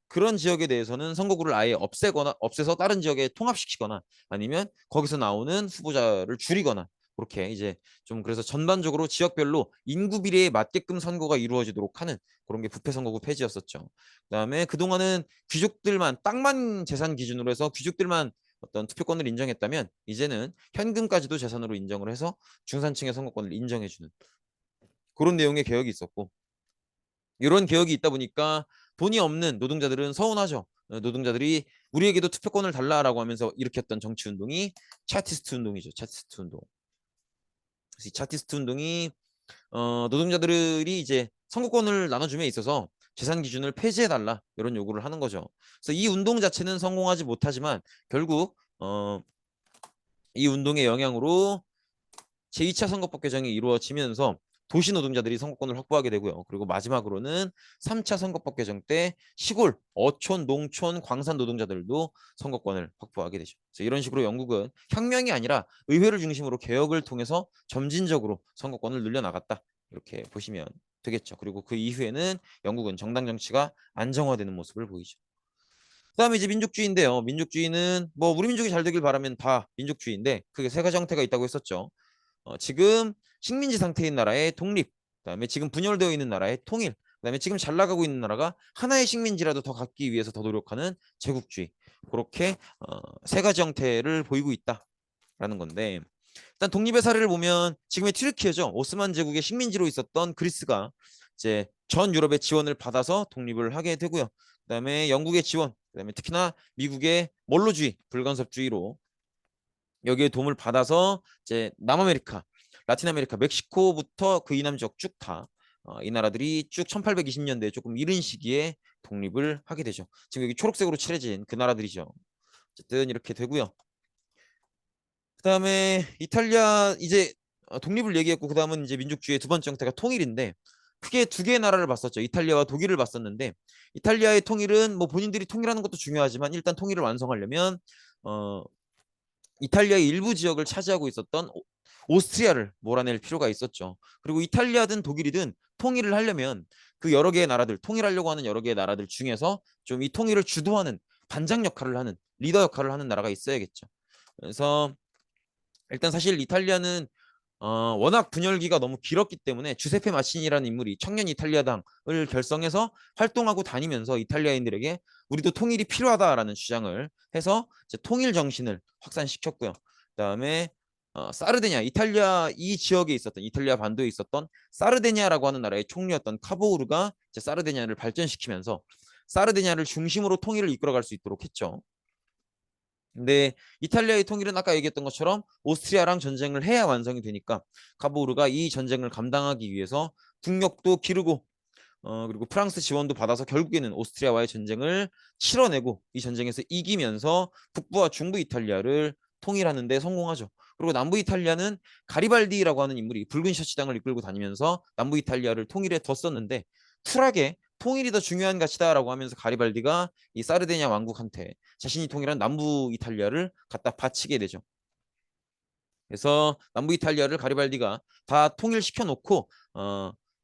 그런 지역에 대해서는 선거구를 아예 없애서 다른 지역에 통합시키거나 아니면 거기서 나오는 후보자를 줄이거나 그렇게 이제 좀 그래서 전반적으로 지역별로 인구 비례에 맞게끔 선거가 이루어지도록 하는 그런 게 부패 선거구 폐지였었죠. 그다음에 그동안은 귀족들만 땅만 재산 기준으로 해서 귀족들만 어떤 투표권을 인정했다면 이제는 현금까지도 재산으로 인정을 해서 중산층의 선거권을 인정해주는 그런 내용의 개혁이 있었고 이런 개혁이 있다 보니까 돈이 없는 노동자들은 서운하죠. 노동자들이 우리에게도 투표권을 달라라고 하면서 일으켰던 정치 운동이 차티스트 운동이죠. 차티스트 운동. 그래서 이 차티스트 운동이 노동자들이 이제 선거권을 나눠줌에 있어서 재산 기준을 폐지해달라 이런 요구를 하는 거죠. 그래서 이 운동 자체는 성공하지 못하지만 결국 이 운동의 영향으로 제2차 선거법 개정이 이루어지면서 도시 노동자들이 선거권을 확보하게 되고요. 그리고 마지막으로는 3차 선거법 개정 때 시골, 어촌, 농촌, 광산 노동자들도 선거권을 확보하게 되죠. 그래서 이런 식으로 영국은 혁명이 아니라 의회를 중심으로 개혁을 통해서 점진적으로 선거권을 늘려나갔다. 이렇게 보시면 되겠죠. 그리고 그 이후에는 영국은 정당 정치가 안정화되는 모습을 보이죠. 그다음에 이제 민족주의인데요. 민족주의는 뭐 우리 민족이 잘 되길 바라면 다 민족주의인데 그게 세 가지 형태가 있다고 했었죠. 지금 식민지 상태인 나라의 독립, 그다음에 지금 분열되어 있는 나라의 통일, 그다음에 지금 잘 나가고 있는 나라가 하나의 식민지라도 더 갖기 위해서 더 노력하는 제국주의. 그렇게 세 가지 형태를 보이고 있다라는 건데 일단 독립의 사례를 보면 지금의 튀르키예죠. 오스만 제국의 식민지로 있었던 그리스가 이제 전 유럽의 지원을 받아서 독립을 하게 되고요. 그다음에 영국의 지원, 그다음에 특히나 미국의 몰로주의, 불간섭주의로 여기에 도움을 받아서 이제 남아메리카, 라틴 아메리카, 멕시코부터 그 이남 지역 쭉 다 이 나라들이 쭉 1820년대에 조금 이른 시기에 독립을 하게 되죠. 지금 여기 초록색으로 칠해진 그 나라들이죠. 어쨌든 이렇게 되고요. 그다음에 이탈리아 이제 독립을 얘기했고 그다음은 이제 민족주의의 두 번째 형태가 통일인데 크게 두 개의 나라를 봤었죠. 이탈리아와 독일을 봤었는데 이탈리아의 통일은 뭐 본인들이 통일하는 것도 중요하지만 일단 통일을 완성하려면 어 이탈리아의 일부 지역을 차지하고 있었던 오스트리아를 몰아낼 필요가 있었죠. 그리고 이탈리아든 독일이든 통일을 하려면 그 여러 개의 나라들, 통일하려고 하는 여러 개의 나라들 중에서 좀 이 통일을 주도하는 반장 역할을 하는 리더 역할을 하는 나라가 있어야겠죠. 그래서 일단 사실 이탈리아는 워낙 분열기가 너무 길었기 때문에 주세페 마치니라는 인물이 청년 이탈리아당을 결성해서 활동하고 다니면서 이탈리아인들에게 우리도 통일이 필요하다라는 주장을 해서 이제 통일 정신을 확산시켰고요. 그다음에 사르데냐, 이탈리아 이 지역에 있었던 이탈리아 반도에 있었던 사르데냐라고 하는 나라의 총리였던 카보우르가 이제 사르데냐를 발전시키면서 사르데냐를 중심으로 통일을 이끌어갈 수 있도록 했죠. 근데 이탈리아의 통일은 아까 얘기했던 것처럼 오스트리아랑 전쟁을 해야 완성이 되니까 카보르가 이 전쟁을 감당하기 위해서 국력도 기르고 그리고 프랑스 지원도 받아서 결국에는 오스트리아와의 전쟁을 치러내고 이 전쟁에서 이기면서 북부와 중부 이탈리아를 통일하는 데 성공하죠. 그리고 남부 이탈리아는 가리발디라고 하는 인물이 붉은 셔츠당을 이끌고 다니면서 남부 이탈리아를 통일해 뒀었는데 쿨하게 통일이 더 중요한 가치다라고 하면서 가리발디가 이 사르데냐 왕국한테 자신이 통일한 남부 이탈리아를 갖다 바치게 되죠. 그래서 남부 이탈리아를 가리발디가 다 통일시켜 놓고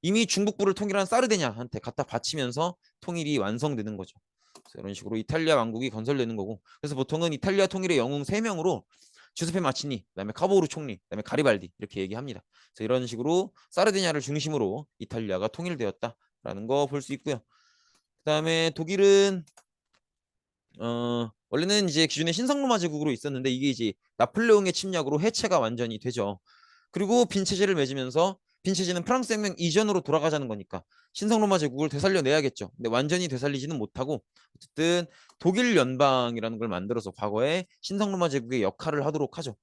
이미 중북부를 통일한 사르데냐한테 갖다 바치면서 통일이 완성되는 거죠. 그래서 이런 식으로 이탈리아 왕국이 건설되는 거고 그래서 보통은 이탈리아 통일의 영웅 3명으로 주세페 마치니, 그다음에 카보우르 총리, 그다음에 가리발디 이렇게 얘기합니다. 그래서 이런 식으로 사르데냐를 중심으로 이탈리아가 통일되었다라는 거 볼 수 있고요. 그다음에 독일은 원래는 이제 기존의 신성로마 제국으로 있었는데 이게 이제 나폴레옹의 침략으로 해체가 완전히 되죠. 그리고 빈체제를 맺으면서 빈체제는 프랑스 혁명 이전으로 돌아가자는 거니까 신성로마 제국을 되살려내야겠죠. 근데 완전히 되살리지는 못하고 어쨌든 독일 연방이라는 걸 만들어서 과거에 신성로마 제국의 역할을 하도록 하죠.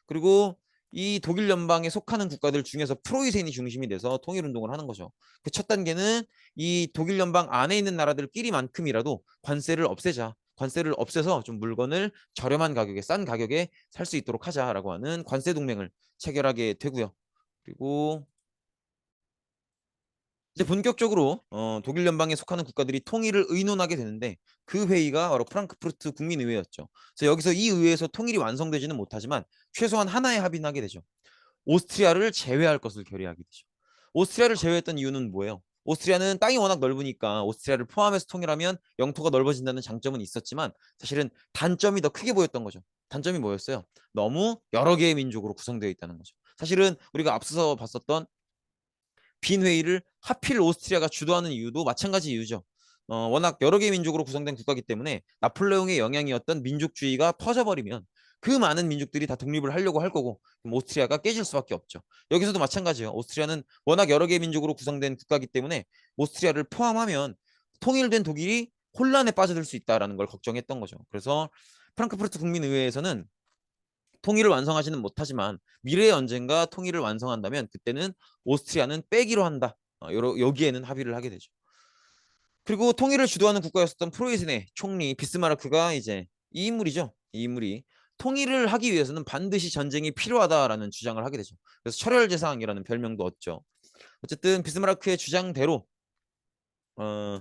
그리고 이 독일 연방에 속하는 국가들 중에서 프로이센이 중심이 돼서 통일 운동을 하는 거죠. 그 첫 단계는 이 독일 연방 안에 있는 나라들끼리만큼이라도 관세를 없애자. 관세를 없애서 좀 물건을 저렴한 가격에 싼 가격에 살 수 있도록 하자라고 하는 관세 동맹을 체결하게 되고요. 그리고 이제 본격적으로 독일 연방에 속하는 국가들이 통일을 의논하게 되는데 그 회의가 바로 프랑크푸르트 국민의회였죠. 그래서 여기서 이 의회에서 통일이 완성되지는 못하지만 최소한 하나의 합의는 하게 되죠. 오스트리아를 제외할 것을 결의하게 되죠. 오스트리아를 제외했던 이유는 뭐예요? 오스트리아는 땅이 워낙 넓으니까 오스트리아를 포함해서 통일하면 영토가 넓어진다는 장점은 있었지만 사실은 단점이 더 크게 보였던 거죠. 단점이 뭐였어요? 너무 여러 개의 민족으로 구성되어 있다는 거죠. 사실은 우리가 앞서서 봤었던 빈 회의를 하필 오스트리아가 주도하는 이유도 마찬가지 이유죠. 워낙 여러 개의 민족으로 구성된 국가이기 때문에 나폴레옹의 영향이었던 민족주의가 퍼져버리면 그 많은 민족들이 다 독립을 하려고 할 거고 오스트리아가 깨질 수밖에 없죠. 여기서도 마찬가지예요. 오스트리아는 워낙 여러 개의 민족으로 구성된 국가이기 때문에 오스트리아를 포함하면 통일된 독일이 혼란에 빠져들 수 있다라는 걸 걱정했던 거죠. 그래서 프랑크푸르트 국민의회에서는 통일을 완성하지는 못하지만 미래에 언젠가 통일을 완성한다면 그때는 오스트리아는 빼기로 한다. 여기에는 합의를 하게 되죠. 그리고 통일을 주도하는 국가였었던 프로이센의 총리 비스마르크가 이제 이 인물이죠. 이 인물이 통일을 하기 위해서는 반드시 전쟁이 필요하다라는 주장을 하게 되죠. 그래서 철혈제상이라는 별명도 얻죠. 어쨌든 비스마르크의 주장대로 어,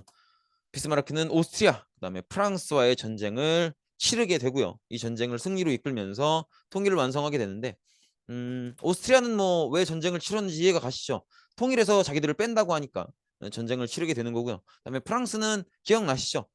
비스마르크는 오스트리아, 그다음에 프랑스와의 전쟁을 치르게 되고요. 이 전쟁을 승리로 이끌면서 통일을 완성하게 되는데 오스트리아는 뭐 왜 전쟁을 치렀는지 이해가 가시죠? 통일해서 자기들을 뺀다고 하니까 전쟁을 치르게 되는 거고요. 그다음에 프랑스는 기억나시죠?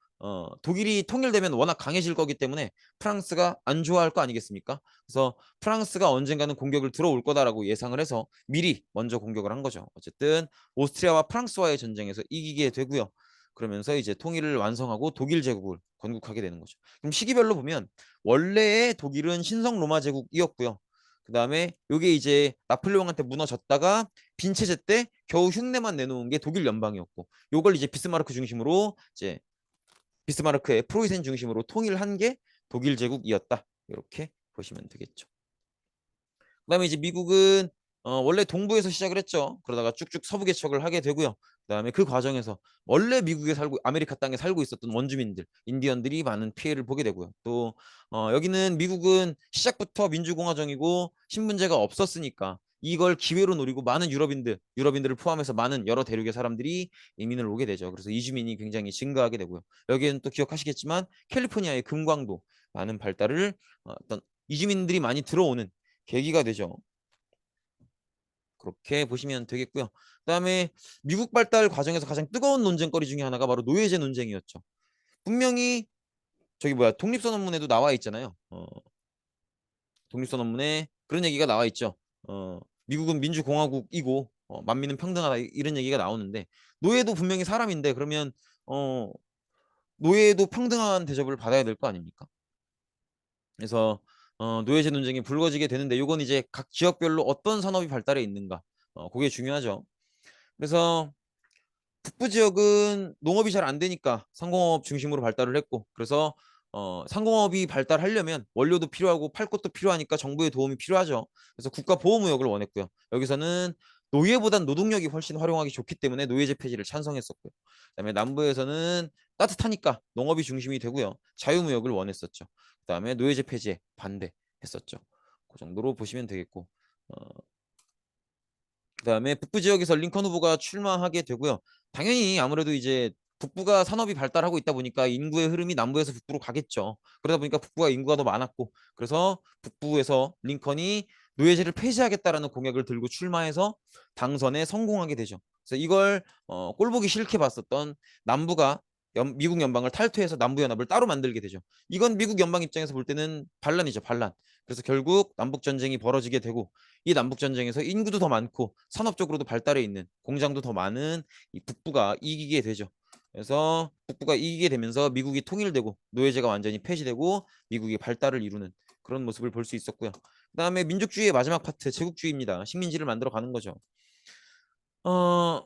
독일이 통일되면 워낙 강해질 거기 때문에 프랑스가 안 좋아할 거 아니겠습니까? 그래서 프랑스가 언젠가는 공격을 들어올 거다라고 예상을 해서 미리 먼저 공격을 한 거죠. 어쨌든 오스트리아와 프랑스와의 전쟁에서 이기게 되고요. 그러면서 이제 통일을 완성하고 독일 제국을 건국하게 되는 거죠. 그럼 시기별로 보면 원래의 독일은 신성 로마 제국이었고요. 그 다음에 요게 이제 나폴레옹한테 무너졌다가 빈체제 때 겨우 흉내만 내놓은 게 독일 연방이었고 요걸 이제 비스마르크 중심으로 이제 비스마르크의 프로이센 중심으로 통일한 게 독일 제국이었다. 이렇게 보시면 되겠죠. 그다음에 이제 미국은 원래 동부에서 시작을 했죠. 그러다가 쭉쭉 서부 개척을 하게 되고요. 그다음에 그 과정에서 원래 미국에 살고 아메리카 땅에 살고 있었던 원주민들, 인디언들이 많은 피해를 보게 되고요. 또 여기는 미국은 시작부터 민주공화정이고 신분제가 없었으니까 이걸 기회로 노리고 많은 유럽인들을 포함해서 많은 여러 대륙의 사람들이 이민을 오게 되죠. 그래서 이주민이 굉장히 증가하게 되고요. 여기에는 또 기억하시겠지만 캘리포니아의 금광도 많은 발달을 어떤 이주민들이 많이 들어오는 계기가 되죠. 그렇게 보시면 되겠고요. 그다음에 미국 발달 과정에서 가장 뜨거운 논쟁거리 중에 하나가 바로 노예제 논쟁이었죠. 분명히 저기 뭐야 독립선언문에도 나와 있잖아요. 독립선언문에 그런 얘기가 나와 있죠. 미국은 민주공화국이고 만민은 평등하다 이런 얘기가 나오는데 노예도 분명히 사람인데 그러면 어, 노예도 평등한 대접을 받아야 될 거 아닙니까? 그래서 노예제 논쟁이 불거지게 되는데 이건 이제 각 지역별로 어떤 산업이 발달해 있는가 그게 중요하죠. 그래서 북부 지역은 농업이 잘 안 되니까 상공업 중심으로 발달을 했고 그래서 상공업이 발달하려면 원료도 필요하고 팔 것도 필요하니까 정부의 도움이 필요하죠. 그래서 국가 보호무역을 원했고요. 여기서는 노예보단 노동력이 훨씬 활용하기 좋기 때문에 노예제 폐지를 찬성했었고요. 그다음에 남부에서는 따뜻하니까 농업이 중심이 되고요. 자유무역을 원했었죠. 그다음에 노예제 폐지에 반대했었죠. 그 정도로 보시면 되겠고 그다음에 북부 지역에서 링컨 후보가 출마하게 되고요. 당연히 아무래도 이제 북부가 산업이 발달하고 있다 보니까 인구의 흐름이 남부에서 북부로 가겠죠. 그러다 보니까 북부가 인구가 더 많았고 그래서 북부에서 링컨이 노예제를 폐지하겠다라는 공약을 들고 출마해서 당선에 성공하게 되죠. 그래서 이걸 꼴보기 싫게 봤었던 남부가 미국 연방을 탈퇴해서 남부 연합을 따로 만들게 되죠. 이건 미국 연방 입장에서 볼 때는 반란이죠, 반란. 그래서 결국 남북 전쟁이 벌어지게 되고 이 남북 전쟁에서 인구도 더 많고 산업적으로도 발달해 있는 공장도 더 많은 이 북부가 이기게 되죠. 그래서 북부가 이기게 되면서 미국이 통일되고 노예제가 완전히 폐지되고 미국이 발달을 이루는 그런 모습을 볼 수 있었고요. 그다음에 민족주의의 마지막 파트 제국주의입니다. 식민지를 만들어 가는 거죠. 어,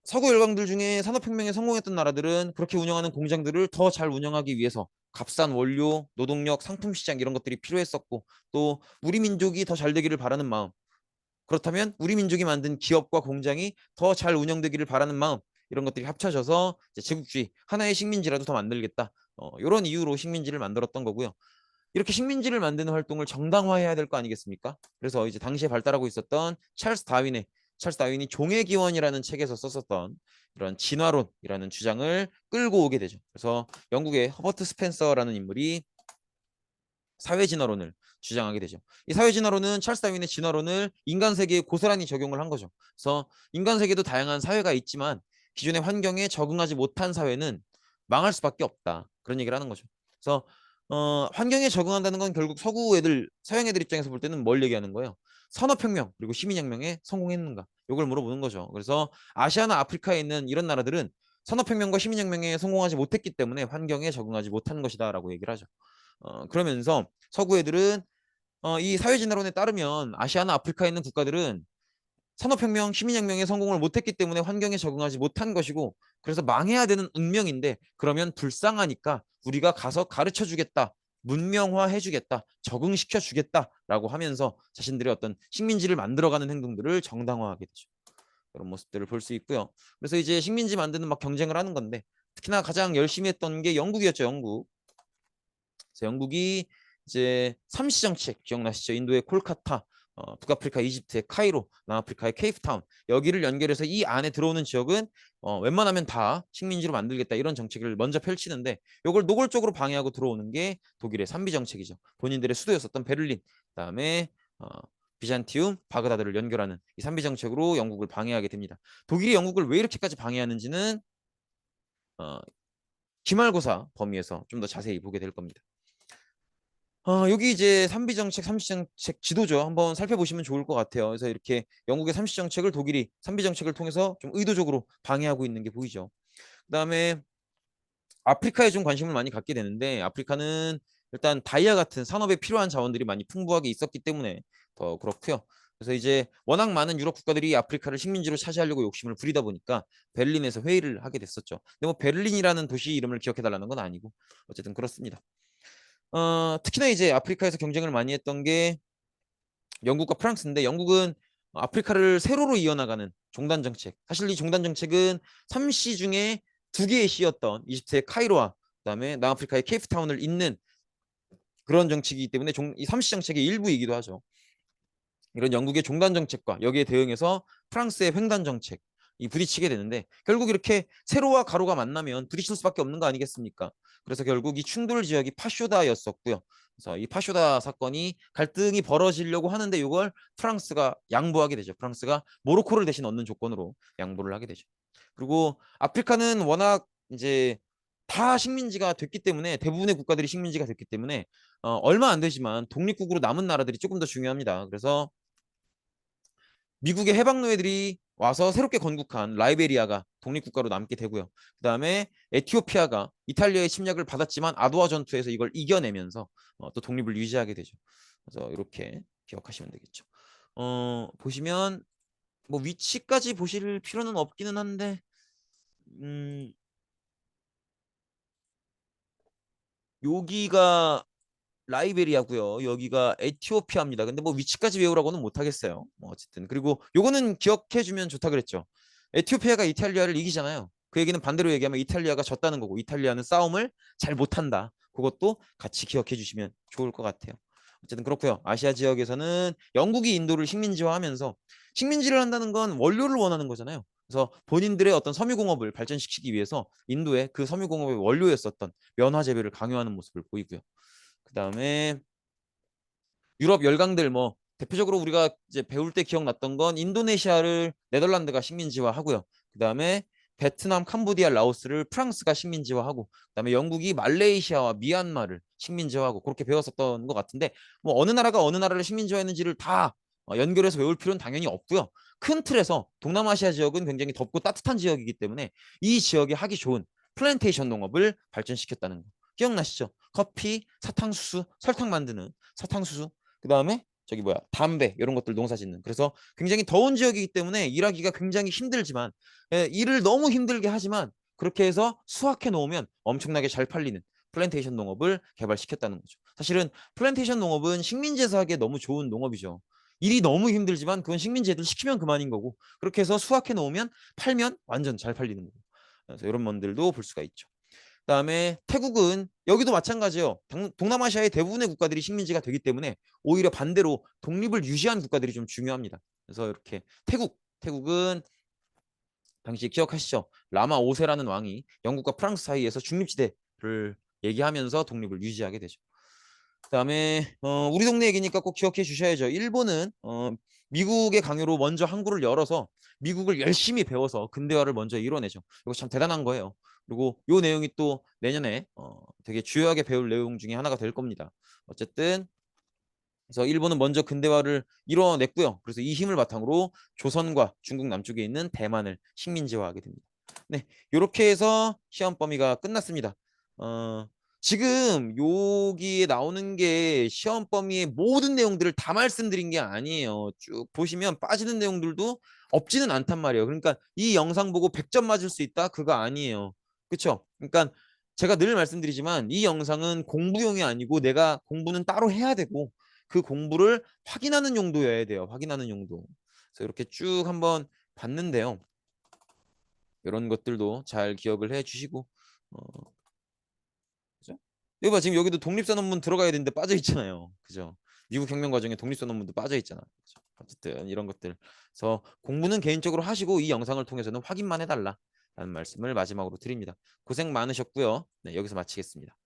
서구 열강들 중에 산업혁명에 성공했던 나라들은 그렇게 운영하는 공장들을 더 잘 운영하기 위해서 값싼 원료, 노동력, 상품 시장 이런 것들이 필요했었고 또 우리 민족이 더 잘 되기를 바라는 마음 그렇다면 우리 민족이 만든 기업과 공장이 더 잘 운영되기를 바라는 마음 이런 것들이 합쳐져서 이제 제국주의 하나의 식민지라도 더 만들겠다 이런 이유로 식민지를 만들었던 거고요. 이렇게 식민지를 만드는 활동을 정당화해야 될 거 아니겠습니까? 그래서 이제 당시에 발달하고 있었던 찰스 다윈이 종의 기원이라는 책에서 썼었던 이런 진화론이라는 주장을 끌고 오게 되죠. 그래서 영국의 허버트 스펜서라는 인물이 사회진화론을 주장하게 되죠. 이 사회진화론은 찰스 다윈의 진화론을 인간 세계에 고스란히 적용을 한 거죠. 그래서 인간 세계도 다양한 사회가 있지만 기존의 환경에 적응하지 못한 사회는 망할 수밖에 없다. 그런 얘기를 하는 거죠. 그래서 환경에 적응한다는 건 결국 서구 애들, 서양 애들 입장에서 볼 때는 뭘 얘기하는 거예요? 산업혁명 그리고 시민혁명에 성공했는가? 이걸 물어보는 거죠. 그래서 아시아나 아프리카에 있는 이런 나라들은 산업혁명과 시민혁명에 성공하지 못했기 때문에 환경에 적응하지 못한 것이다라고 얘기를 하죠. 그러면서 서구 애들은 이 사회진화론에 따르면 아시아나 아프리카에 있는 국가들은 산업혁명, 시민혁명에 성공을 못했기 때문에 환경에 적응하지 못한 것이고 그래서 망해야 되는 운명인데 그러면 불쌍하니까 우리가 가서 가르쳐 주겠다. 문명화해 주겠다. 적응시켜 주겠다라고 하면서 자신들의 어떤 식민지를 만들어가는 행동들을 정당화하게 되죠. 그런 모습들을 볼 수 있고요. 그래서 이제 식민지 만드는 막 경쟁을 하는 건데 특히나 가장 열심히 했던 게 영국이었죠. 영국. 그래서 영국이 이제 삼시 정책 기억나시죠? 인도의 콜카타, 북아프리카 이집트의 카이로, 남아프리카의 케이프타운 여기를 연결해서 이 안에 들어오는 지역은 웬만하면 다 식민지로 만들겠다 이런 정책을 먼저 펼치는데 이걸 노골적으로 방해하고 들어오는 게 독일의 삼비 정책이죠. 본인들의 수도였었던 베를린, 그다음에 비잔티움, 바그다드를 연결하는 이 삼비 정책으로 영국을 방해하게 됩니다. 독일이 영국을 왜 이렇게까지 방해하는지는 어, 기말고사 범위에서 좀 더 자세히 보게 될 겁니다. 여기 이제 삼비정책, 삼시정책 지도죠. 한번 살펴보시면 좋을 것 같아요. 그래서 이렇게 영국의 삼시정책을 독일이 삼비정책을 통해서 좀 의도적으로 방해하고 있는 게 보이죠. 그다음에 아프리카에 좀 관심을 많이 갖게 되는데 아프리카는 일단 다이아 같은 산업에 필요한 자원들이 많이 풍부하게 있었기 때문에 더 그렇고요. 그래서 이제 워낙 많은 유럽 국가들이 아프리카를 식민지로 차지하려고 욕심을 부리다 보니까 베를린에서 회의를 하게 됐었죠. 근데 뭐 베를린이라는 도시 이름을 기억해 달라는 건 아니고 어쨌든 그렇습니다. 특히나 이제 아프리카에서 경쟁을 많이 했던 게 영국과 프랑스인데 영국은 아프리카를 세로로 이어나가는 종단 정책. 사실 이 종단 정책은 3시 중에 2개의 시였던 이집트의 카이로와 그다음에 남아프리카의 케이프타운을 잇는 그런 정책이기 때문에 이 3시 정책의 일부이기도 하죠. 이런 영국의 종단 정책과 여기에 대응해서 프랑스의 횡단 정책이 부딪히게 되는데 결국 이렇게 세로와 가로가 만나면 부딪힐 수밖에 없는 거 아니겠습니까? 그래서 결국 이 충돌 지역이 파쇼다였었고요. 그래서 이 파쇼다 사건이 갈등이 벌어지려고 하는데 이걸 프랑스가 양보하게 되죠. 프랑스가 모로코를 대신 얻는 조건으로 양보를 하게 되죠. 그리고 아프리카는 워낙 이제 다 식민지가 됐기 때문에 대부분의 국가들이 식민지가 됐기 때문에 얼마 안 되지만 독립국으로 남은 나라들이 조금 더 중요합니다. 그래서 미국의 해방 노예들이 와서 새롭게 건국한 라이베리아가 독립국가로 남게 되고요. 그 다음에 에티오피아가 이탈리아의 침략을 받았지만 아두아 전투에서 이걸 이겨내면서 또 독립을 유지하게 되죠. 그래서 이렇게 기억하시면 되겠죠. 보시면 뭐 위치까지 보실 필요는 없기는 한데 음, 여기가 라이베리아고요. 여기가 에티오피아입니다. 근데 뭐 위치까지 외우라고는 못하겠어요. 뭐 어쨌든 그리고 요거는 기억해주면 좋다 그랬죠. 에티오피아가 이탈리아를 이기잖아요. 그 얘기는 반대로 얘기하면 이탈리아가 졌다는 거고 이탈리아는 싸움을 잘 못한다. 그것도 같이 기억해 주시면 좋을 것 같아요. 어쨌든 그렇고요. 아시아 지역에서는 영국이 인도를 식민지화하면서 식민지를 한다는 건 원료를 원하는 거잖아요. 그래서 본인들의 어떤 섬유공업을 발전시키기 위해서 인도에 그 섬유공업의 원료였었던 면화 재배를 강요하는 모습을 보이고요. 그 다음에 유럽 열강들 뭐 대표적으로 우리가 이제 배울 때 기억났던 건 인도네시아를 네덜란드가 식민지화하고요. 그 다음에 베트남, 캄보디아, 라오스를 프랑스가 식민지화하고, 그다음에 영국이 말레이시아와 미얀마를 식민지화하고 그렇게 배웠었던 것 같은데 뭐 어느 나라가 어느 나라를 식민지화했는지를 다 연결해서 외울 필요는 당연히 없고요. 큰 틀에서 동남아시아 지역은 굉장히 덥고 따뜻한 지역이기 때문에 이 지역에 하기 좋은 플랜테이션 농업을 발전시켰다는 거 기억나시죠? 커피, 사탕수수, 설탕 만드는 사탕수수, 그 다음에 저기 뭐야 담배 이런 것들 농사 짓는 그래서 굉장히 더운 지역이기 때문에 일하기가 굉장히 힘들지만 일을 너무 힘들게 하지만 그렇게 해서 수확해 놓으면 엄청나게 잘 팔리는 플랜테이션 농업을 개발시켰다는 거죠. 사실은 플랜테이션 농업은 식민지에서 하기에 너무 좋은 농업이죠. 일이 너무 힘들지만 그건 식민지애들 시키면 그만인 거고 그렇게 해서 수확해 놓으면 팔면 완전 잘 팔리는 거고 그래서 이런 면들도 볼 수가 있죠. 그다음에 태국은 여기도 마찬가지예요. 동남아시아의 대부분의 국가들이 식민지가 되기 때문에 오히려 반대로 독립을 유지한 국가들이 좀 중요합니다. 그래서 이렇게 태국은 당시 기억하시죠? 라마 5세라는 왕이 영국과 프랑스 사이에서 중립지대를 얘기하면서 독립을 유지하게 되죠. 그다음에 우리 동네 얘기니까 꼭 기억해 주셔야죠. 일본은 미국의 강요로 먼저 항구를 열어서 미국을 열심히 배워서 근대화를 먼저 이뤄내죠. 이거 참 대단한 거예요. 그리고 이 내용이 또 내년에 되게 주요하게 배울 내용 중에 하나가 될 겁니다. 어쨌든 그래서 일본은 먼저 근대화를 이뤄냈고요. 그래서 이 힘을 바탕으로 조선과 중국 남쪽에 있는 대만을 식민지화하게 됩니다. 네, 이렇게 해서 시험 범위가 끝났습니다. 어, 지금 여기에 나오는 게 시험 범위의 모든 내용들을 다 말씀드린 게 아니에요. 쭉 보시면 빠지는 내용들도 없지는 않단 말이에요. 그러니까 이 영상 보고 100점 맞을 수 있다? 그거 아니에요. 그렇죠? 그러니까 제가 늘 말씀드리지만 이 영상은 공부용이 아니고 내가 공부는 따로 해야 되고 그 공부를 확인하는 용도여야 돼요. 확인하는 용도. 그래서 이렇게 쭉 한번 봤는데요. 이런 것들도 잘 기억을 해 주시고 그죠? 여기 봐 지금 여기도 독립선언문 들어가야 되는데 빠져 있잖아요. 그죠? 미국 혁명 과정에 독립선언문도 빠져 있잖아. 그죠? 어쨌든 이런 것들. 그래서 공부는 개인적으로 하시고 이 영상을 통해서는 확인만 해달라. 라는 말씀을 마지막으로 드립니다. 고생 많으셨고요. 네, 여기서 마치겠습니다.